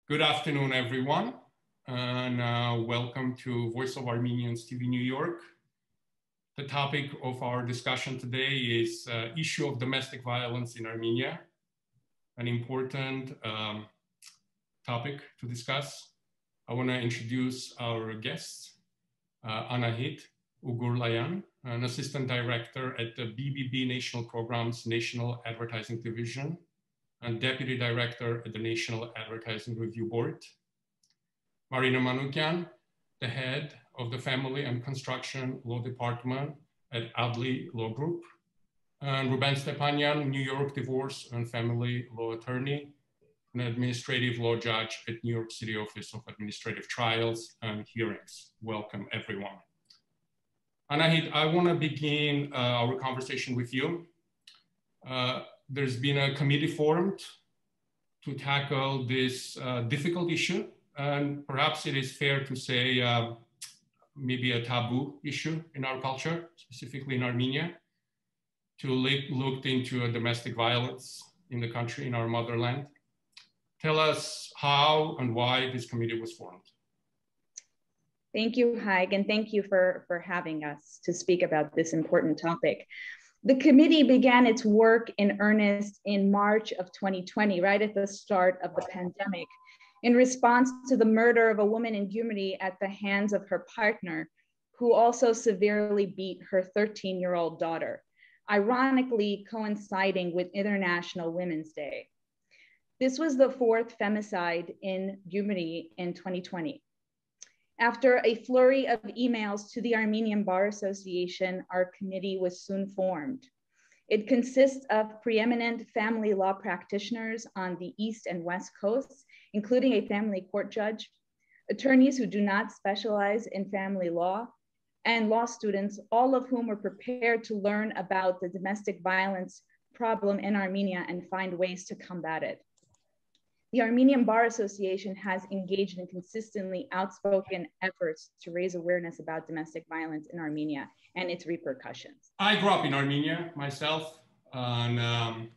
Good afternoon, everyone, and welcome to Voice of Armenians TV New York. The topic of our discussion today is issue of domestic violence in Armenia, an important topic to discuss. I want to introduce our guests, Anahid Ugurlayan, an assistant director at the BBB National Programs National Advertising Division, and Deputy Director at the National Advertising Review Board. Marina Manoukian, the head of the Family and Construction Law Department at ADLI Law Group. And Ruben Stepanian, New York Divorce and Family Law Attorney, an administrative law judge at New York City Office of Administrative Trials and Hearings. Welcome, everyone. Anahid, I want to begin our conversation with you. There's been a committee formed to tackle this difficult issue, and perhaps it is fair to say maybe a taboo issue in our culture, specifically in Armenia, to look into domestic violence in the country, in our motherland. Tell us how and why this committee was formed. Thank you, Haig, and thank you for having us to speak about this important topic. The committee began its work in earnest in March of 2020, right at the start of the pandemic, in response to the murder of a woman in Gyumri at the hands of her partner, who also severely beat her 13-year-old daughter, ironically coinciding with International Women's Day. This was the fourth femicide in Gyumri in 2020. After a flurry of emails to the Armenian Bar Association, our committee was soon formed. It consists of preeminent family law practitioners on the East and West Coasts, including a family court judge, attorneys who do not specialize in family law, and law students, all of whom were prepared to learn about the domestic violence problem in Armenia and find ways to combat it. The Armenian Bar Association has engaged in consistently outspoken efforts to raise awareness about domestic violence in Armenia and its repercussions. I grew up in Armenia myself, and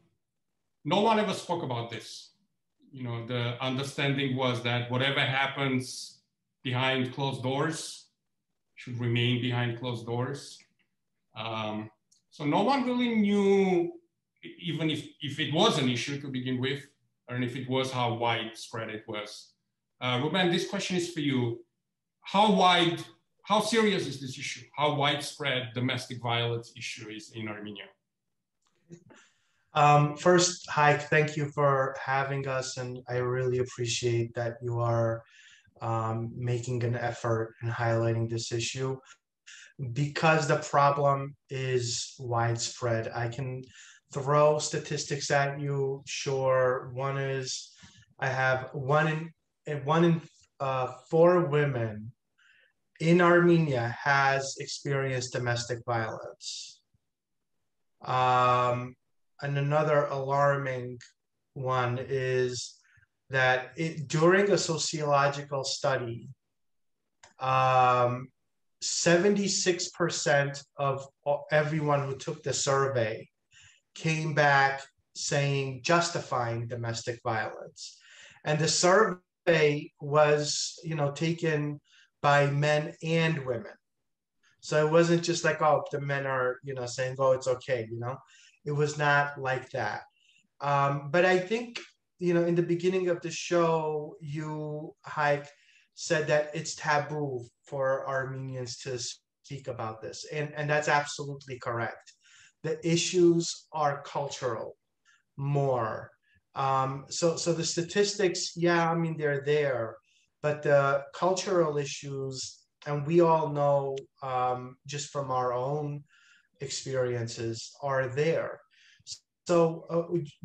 no one ever spoke about this. You know, the understanding was that whatever happens behind closed doors should remain behind closed doors. So no one really knew, even if it was an issue to begin with, and if it was, how widespread it was. Ruben, this question is for you. How serious is this issue? How widespread domestic violence issue is in Armenia? First, hi, thank you for having us, and I really appreciate that you are making an effort in highlighting this issue. Because the problem is widespread, I can throw statistics at you. Sure, one is I have one in 4 women in Armenia has experienced domestic violence. And another alarming one is that during a sociological study, 76% of everyone who took the survey came back saying, justifying domestic violence. And the survey was, taken by men and women. So it wasn't just like, oh, the men are, saying, oh, it's okay, It was not like that. But I think, in the beginning of the show, you, Haig, said that it's taboo for Armenians to speak about this. And that's absolutely correct. The issues are cultural more. So the statistics, yeah, I mean, they're there, but the cultural issues, and we all know just from our own experiences, are there. So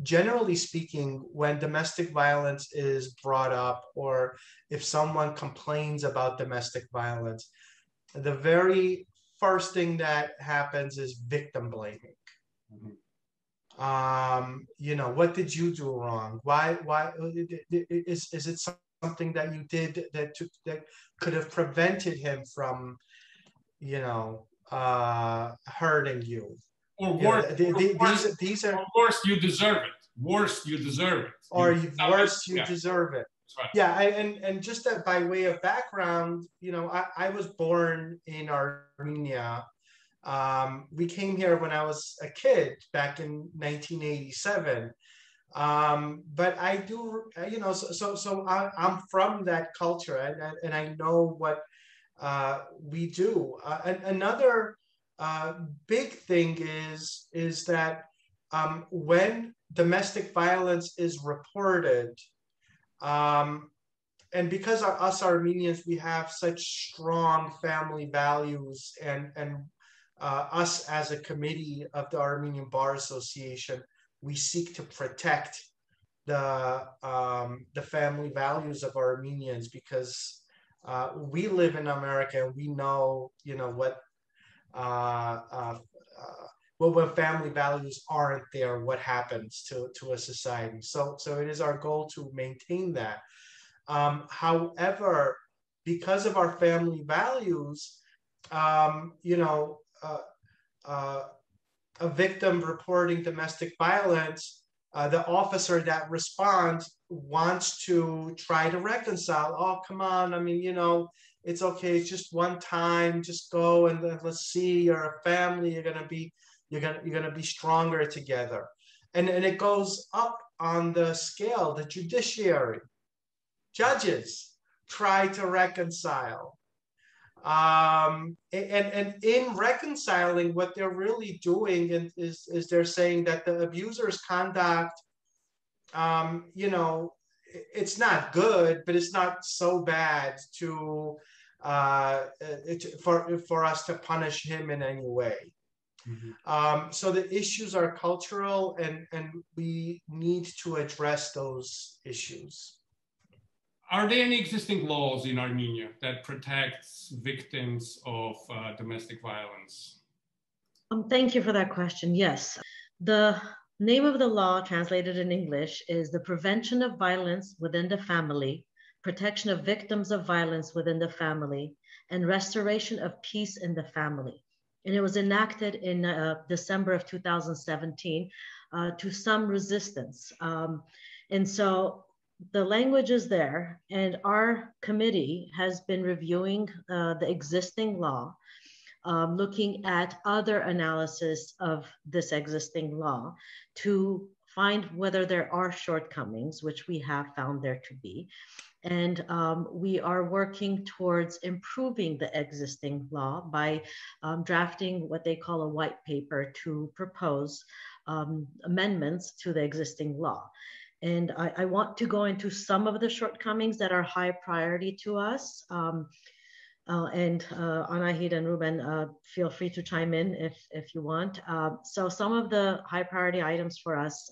generally speaking, when domestic violence is brought up, or if someone complains about domestic violence, the very first thing that happens is victim blaming. Mm-hmm. What did you do wrong? Why is it something that you did that could have prevented him from, hurting you? Or worse, these are worse, you deserve it. Worse, you deserve it. Or worse, you deserve it. Right. Yeah, and just that by way of background, you know, I was born in Armenia. We came here when I was a kid back in 1987. But I do, you know, so I'm from that culture, and I know what we do. Another big thing is that when domestic violence is reported, and because us Armenians, we have such strong family values, and us as a committee of the Armenian Bar Association, we seek to protect the family values of Armenians, because we live in America and we know, you know, what when family values aren't there, what happens to a society. So it is our goal to maintain that. However, because of our family values, you know, a victim reporting domestic violence, the officer that responds wants to try to reconcile. Oh, come on. I mean, you know, it's okay. It's just one time. Just go and let's see. You're a family. You're gonna be stronger together. And it goes up on the scale. The judiciary, judges try to reconcile. And in reconciling, what they're really doing is they're saying that the abuser's conduct, you know, it's not good, but it's not so bad for us to punish him in any way. Mm-hmm. So the issues are cultural, and we need to address those issues. Are there any existing laws in Armenia that protects victims of domestic violence? Thank you for that question. Yes. The name of the law translated in English is the Prevention of Violence Within the Family, Protection of Victims of Violence Within the Family, and Restoration of Peace in the Family. And it was enacted in December of 2017 to some resistance. And so the language is there, and our committee has been reviewing the existing law, looking at other analysis of this existing law to find whether there are shortcomings, which we have found there to be. And we are working towards improving the existing law by drafting what they call a white paper to propose amendments to the existing law. And I want to go into some of the shortcomings that are high priority to us. Anahid and Ruben, feel free to chime in if you want. So some of the high priority items for us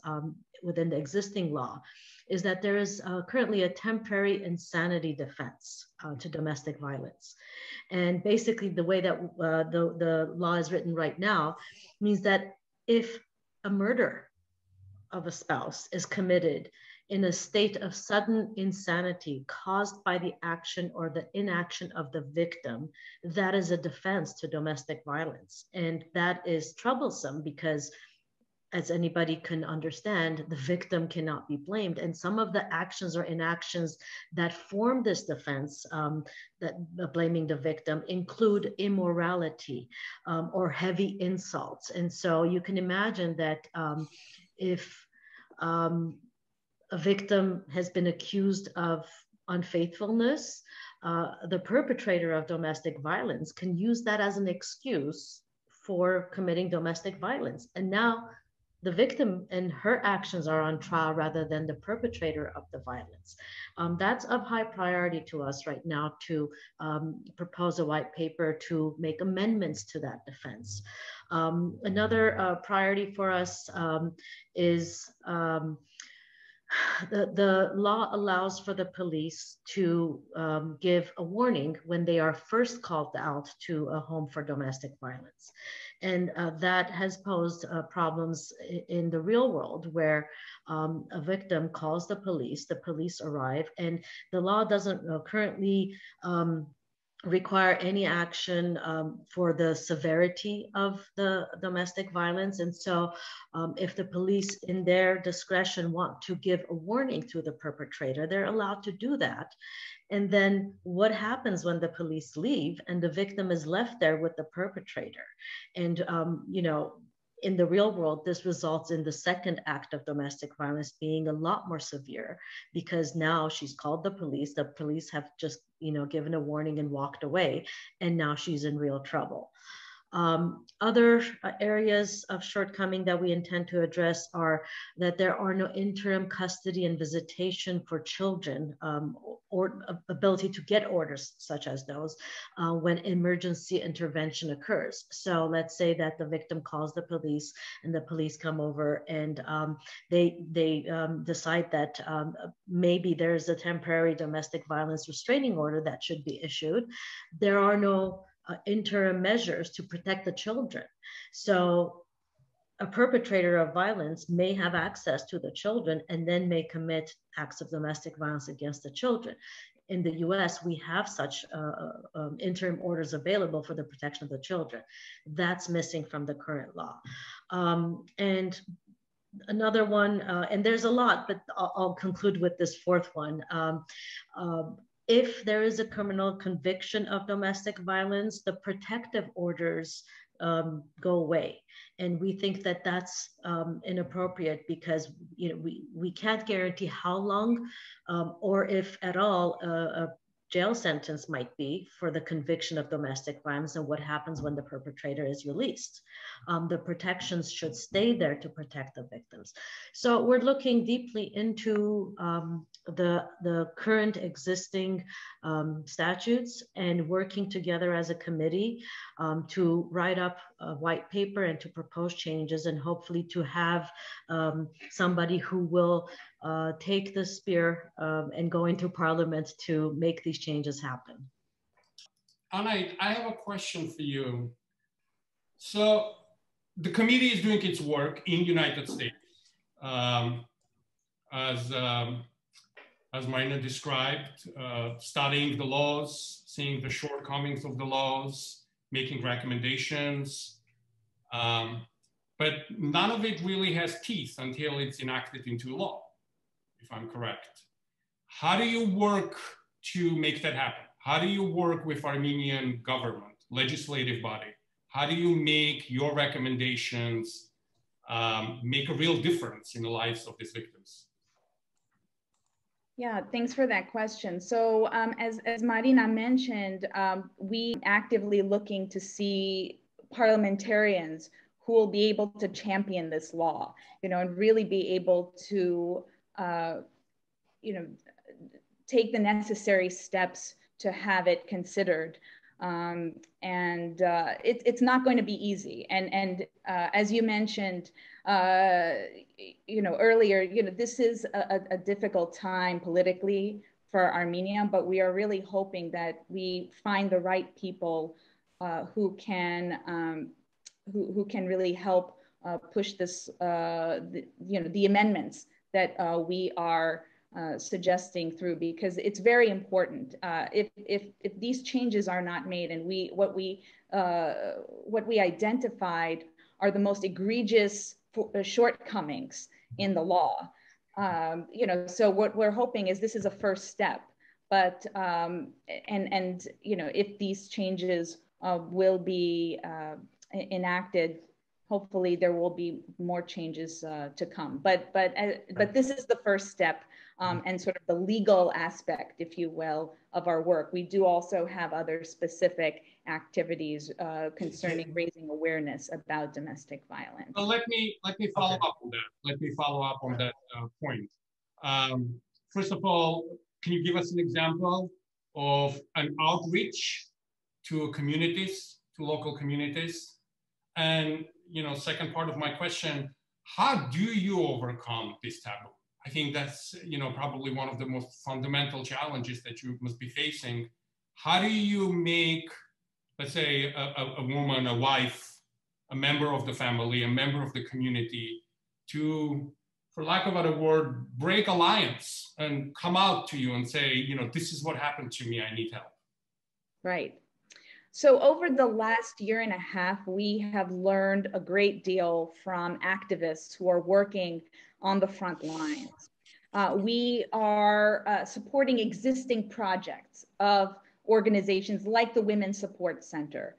within the existing law is that there is currently a temporary insanity defense to domestic violence. And basically the way that the law is written right now means that if a murder of a spouse is committed in a state of sudden insanity caused by the action or the inaction of the victim, that is a defense to domestic violence. And that is troublesome because, as anybody can understand, the victim cannot be blamed. And some of the actions or inactions that form this defense, that blaming the victim, include immorality or heavy insults. And so you can imagine that if a victim has been accused of unfaithfulness, the perpetrator of domestic violence can use that as an excuse for committing domestic violence. And now the victim and her actions are on trial rather than the perpetrator of the violence. That's of high priority to us right now to propose a white paper to make amendments to that defense. Another priority for us is the law allows for the police to give a warning when they are first called out to a home for domestic violence. And that has posed problems in the real world where a victim calls the police arrive, and the law doesn't currently require any action for the severity of the domestic violence. And so if the police in their discretion want to give a warning to the perpetrator, they're allowed to do that. And then what happens when the police leave and the victim is left there with the perpetrator? And, you know, in the real world, this results in the second act of domestic violence being a lot more severe, because now she's called the police have just, you know, given a warning and walked away, and now she's in real trouble. Other areas of shortcoming that we intend to address are that there are no interim custody and visitation for children, or ability to get orders such as those when emergency intervention occurs. So let's say that the victim calls the police and the police come over and they decide that maybe there's a temporary domestic violence restraining order that should be issued. There are no interim measures to protect the children. So a perpetrator of violence may have access to the children and then may commit acts of domestic violence against the children. In the US, we have such interim orders available for the protection of the children. That's missing from the current law. And another one, and there's a lot, but I'll conclude with this fourth one. If there is a criminal conviction of domestic violence, the protective orders go away. And we think that that's inappropriate because, you know, we can't guarantee how long or if at all a jail sentence might be for the conviction of domestic violence and what happens when the perpetrator is released. The protections should stay there to protect the victims. So we're looking deeply into the current existing statutes and working together as a committee to write up a white paper and to propose changes, and hopefully to have somebody who will take the spear and go into parliament to make these changes happen. Anahid, I have a question for you. So the committee is doing its work in the United States. As Marina described, studying the laws, seeing the shortcomings of the laws, making recommendations. But none of it really has teeth until it's enacted into law, if I'm correct. How do you work to make that happen? How do you work with Armenian government, legislative body? How do you make your recommendations make a real difference in the lives of these victims? Yeah, thanks for that question. So as Marina mentioned, we actively looking to see parliamentarians who will be able to champion this law, you know, and really be able to, you know, take the necessary steps to have it considered. It's not going to be easy. And as you mentioned, you know, earlier, you know, this is a difficult time politically for Armenia, but we are really hoping that we find the right people who can really help push this, you know, the amendments that we are suggesting through, because it's very important. If these changes are not made, and what we identified are the most egregious shortcomings in the law, you know, so what we're hoping is this is a first step, but and you know, if these changes will be enacted, hopefully there will be more changes to come. But this is the first step, and sort of the legal aspect, if you will, of our work. We do also have other specific activities concerning raising awareness about domestic violence. Well, let me follow up on that. Let me follow up on that point. First of all, can you give us an example of an outreach to communities, to local communities? And, you know, second part of my question, how do you overcome this taboo? I think that's, you know, probably one of the most fundamental challenges that you must be facing. How do you make, let's say, a woman, a wife, a member of the family, a member of the community to, for lack of a better word, break alliance and come out to you and say, you know, this is what happened to me, I need help? Right. So over the last year and a half, we have learned a great deal from activists who are working on the front lines. We are supporting existing projects of organizations like the Women's Support Center,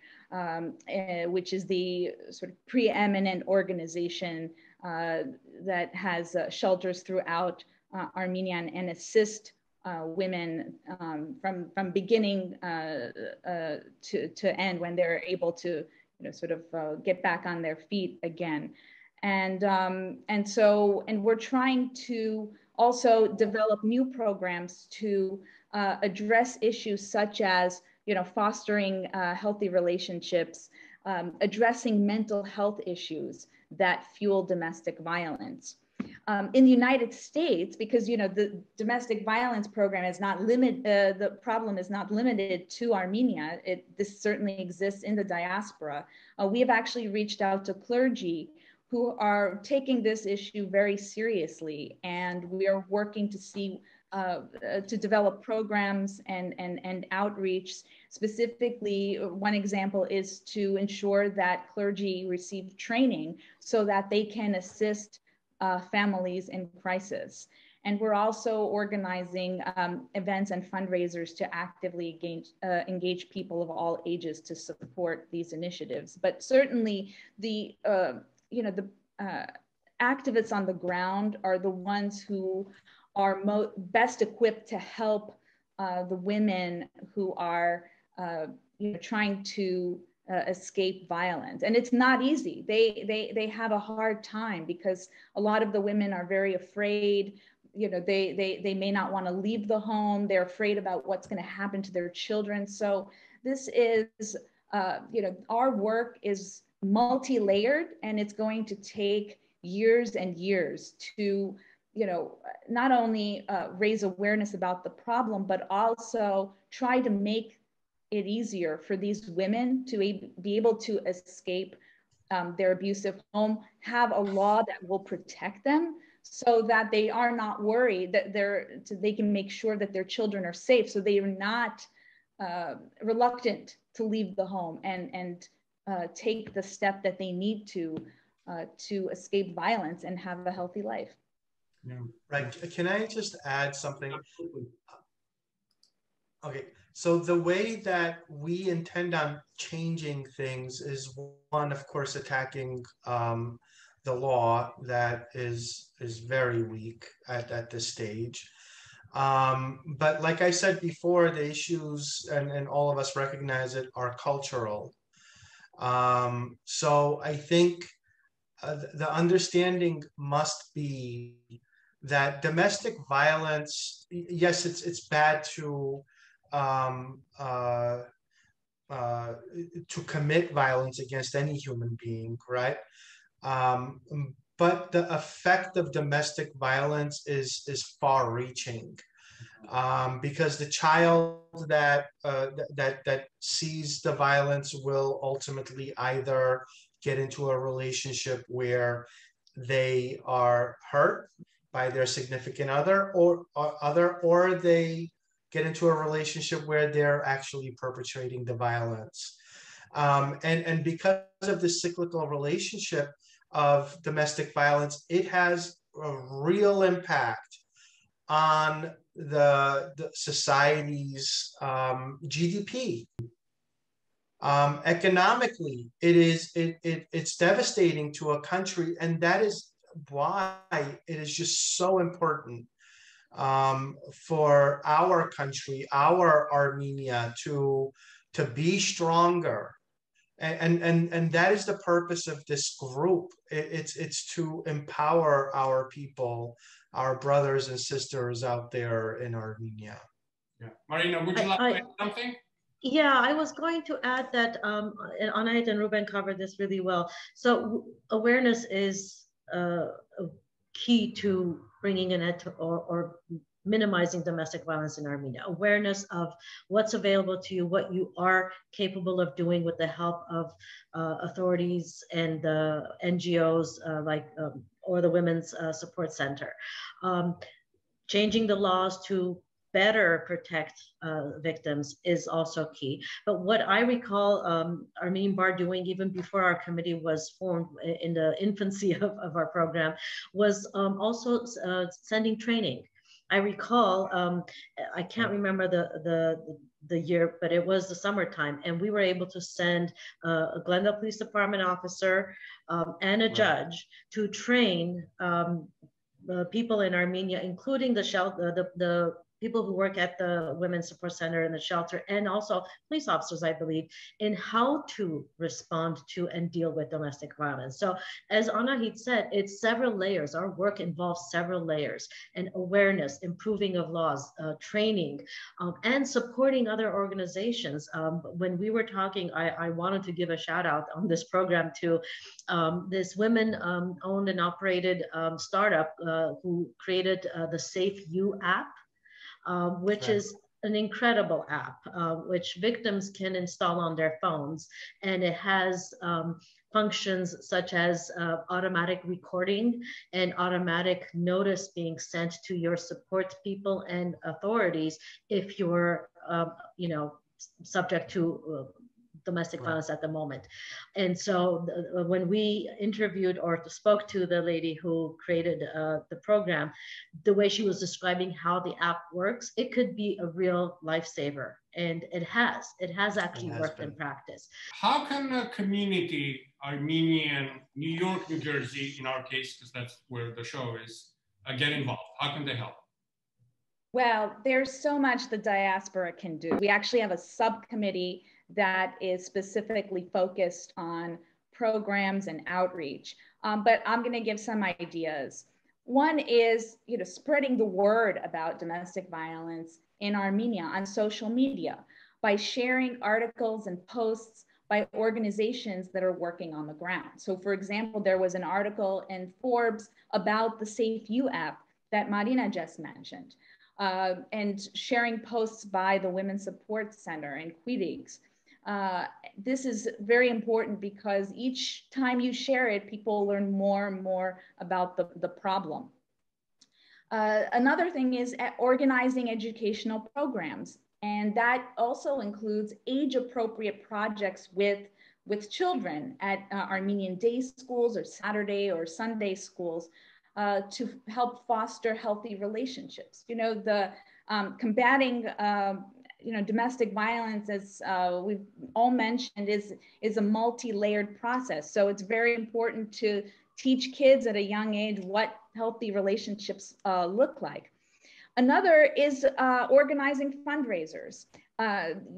which is the sort of preeminent organization that has shelters throughout Armenia and assist women from beginning to end when they're able to, sort of get back on their feet again. And we're trying to also develop new programs to address issues such as, fostering healthy relationships, addressing mental health issues that fuel domestic violence. In the United States, because the domestic violence program is not limited, the problem is not limited to Armenia. This certainly exists in the diaspora. We have actually reached out to clergy who are taking this issue very seriously, and we are working to see to develop programs and outreach. Specifically, one example is to ensure that clergy receive training so that they can assist families in crisis. And we're also organizing events and fundraisers to actively engage people of all ages to support these initiatives. But certainly the activists on the ground are the ones who are best equipped to help the women who are trying to escape violence. And it's not easy. They have a hard time because a lot of the women are very afraid. They may not want to leave the home. They're afraid about what's going to happen to their children. So this is, our work is multi-layered, and it's going to take years and years to, not only raise awareness about the problem, but also try to make it easier for these women to be able to escape their abusive home, have a law that will protect them so that they are not worried, that they can make sure that their children are safe, so they are not reluctant to leave the home and take the step that they need to escape violence and have a healthy life. Yeah. Right. Can I just add something? Okay. So the way that we intend on changing things is, one, of course, attacking the law that is very weak at this stage. But like I said before, the issues, and all of us recognize it, are cultural. So I think the understanding must be that domestic violence, yes, it's bad to commit violence against any human being, right? But the effect of domestic violence is far-reaching, because the child that sees the violence will ultimately either get into a relationship where they are hurt by their significant other, or they get into a relationship where they're actually perpetrating the violence. And because of the cyclical relationship of domestic violence, it has a real impact on the society's GDP. Economically, it's devastating to a country, and that is why it is just so important for our country, our Armenia, to be stronger. And that is the purpose of this group. It's to empower our people, our brothers and sisters out there in Armenia. Yeah. Marina, would you like to add something? Yeah, I was going to add that Anahid and Ruben covered this really well. So awareness is key to bringing an end to, or minimizing domestic violence in Armenia. Awareness of what's available to you, what you are capable of doing with the help of authorities and NGOs or the Women's Support Center. Changing the laws to better protect victims is also key. But what I recall Armenian Bar doing even before our committee was formed in the infancy of our program was also sending training. I recall, I can't remember the year, but it was the summertime, and we were able to send a Glendale Police Department officer and a judge to train people in Armenia, including the shelter, the people who work at the Women's Support Center and the shelter, and also police officers, I believe, in how to respond to and deal with domestic violence. So as Anahid said, it's several layers. Our work involves several layers, and awareness, improving of laws, training, and supporting other organizations. When we were talking, I wanted to give a shout out on this program to this women owned and operated startup who created the Safe You app, which is an incredible app, which victims can install on their phones. And it has functions such as automatic recording and automatic notice being sent to your support people and authorities if you're, you know, subject to domestic violence at the moment. And so when we interviewed or spoke to the lady who created the program, the way she was describing how the app works, it could be a real lifesaver. And it has actually worked in practice. How can a community, Armenian, New York, New Jersey, in our case, because that's where the show is, get involved? How can they help? Well, there's so much the diaspora can do. We actually have a subcommittee that is specifically focused on programs and outreach. But I'm going to give some ideas. One is, you know, spreading the word about domestic violence in Armenia on social media by sharing articles and posts by organizations that are working on the ground. So for example, there was an article in Forbes about the Safe You app that Marina just mentioned, and sharing posts by the Women's Support Center and Quidigs. This is very important because each time you share it, people learn more and more about the problem. Another thing is organizing educational programs. And that also includes age-appropriate projects with children at Armenian day schools or Saturday or Sunday schools to help foster healthy relationships. You know, the combating you know, domestic violence, as we've all mentioned, is a multi-layered process. So it's very important to teach kids at a young age what healthy relationships look like. Another is organizing fundraisers.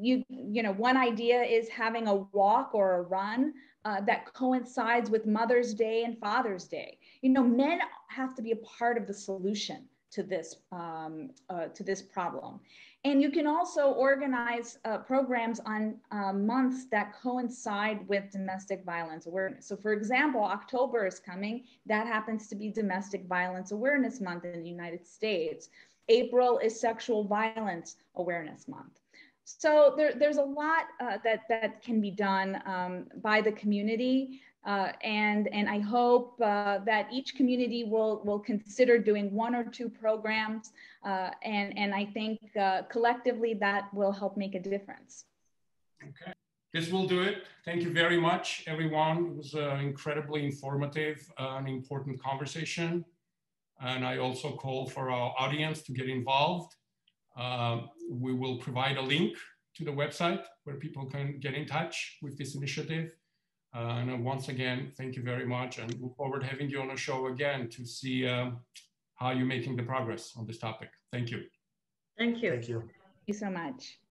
You know, one idea is having a walk or a run that coincides with Mother's Day and Father's Day. You know, men have to be a part of the solution to this problem. And you can also organize programs on months that coincide with domestic violence awareness. So for example, October is coming. That happens to be Domestic Violence Awareness Month in the United States. April is Sexual Violence Awareness Month. So there's a lot that can be done by the community. And I hope that each community will consider doing one or two programs. And I think collectively that will help make a difference. Okay, this will do it. Thank you very much, everyone. It was incredibly informative, an important conversation. And I also call for our audience to get involved. We will provide a link to the website where people can get in touch with this initiative. And once again, thank you very much, and look forward to having you on the show again to see how you're making the progress on this topic. Thank you. Thank you. Thank you. Thank you so much.